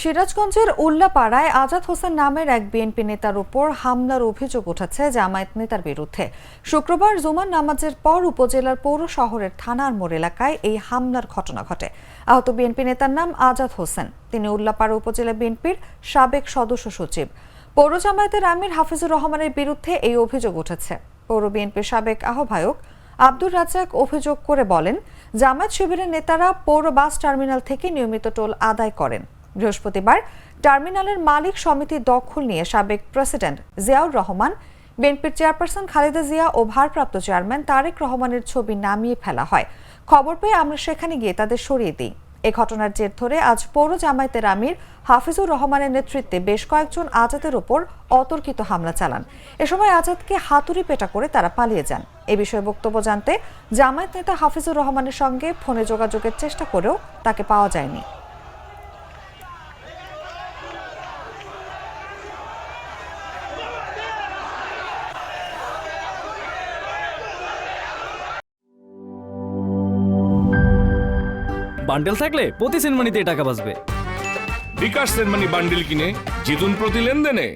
সিরাজগঞ্জের উল্লাপাড়ায় আজাদ হোসেন নামের এক বিএনপি নেতার উপর হামলার অভিযোগ উঠেছে জামায়াত নেতার বিরুদ্ধে। শুক্রবার জুমার নামাজের পর উপজেলার পৌর শহরের থানার মোড় এলাকায় এই হামলার ঘটনা ঘটে। আহত বিএনপি নেতার নাম আজাদ হোসেন। তিনি উল্লাপাড়া উপজেলা বিএনপির সাবেক সদস্য সচিব। পৌর জামায়াতের আমির হাফিজুর রহমানের বিরুদ্ধে এই অভিযোগ উঠেছে। পৌর বিএনপির সাবেক আহ্বায়ক আব্দুর রাজ্জাক অভিযোগ করে বলেন, জামায়াত শিবিরের নেতারা পৌর বাস টার্মিনাল থেকে নিয়মিত টোল আদায় করেন। বৃহস্পতিবার টার্মিনালের মালিক সমিতি দখল নিয়ে সাবেক প্রেসিডেন্ট জিয়াউর রহমান, বিএনপির চেয়ারপারসন খালেদা জিয়া ও ভারপ্রাপ্ত চেয়ারম্যান তারেক রহমানের ছবি নামিয়ে ফেলা হয়। খবর পেয়ে আমরা সেখানে গিয়ে তাদের সরিয়ে দিই। এ ঘটনার জের ধরে আজ পৌর জামায়াতের আমির হাফিজুর রহমানের নেতৃত্বে বেশ কয়েকজন আজাদের ওপর অতর্কিত হামলা চালান। এ সময় আজাদকে হাতুড়ি পেটা করে তারা পালিয়ে যান। এ বিষয়ে বক্তব্য জানতে জামায়াত নেতা হাফিজুর রহমানের সঙ্গে ফোনে যোগাযোগের চেষ্টা করেও তাকে পাওয়া যায়নি। বান্ডেল থাকলে প্রতি সেনমানিতে টাকা বাঁচবে। বিকাশ সেনমানি বান্ডিল কিনে জিতুন প্রতি লেনদেনে।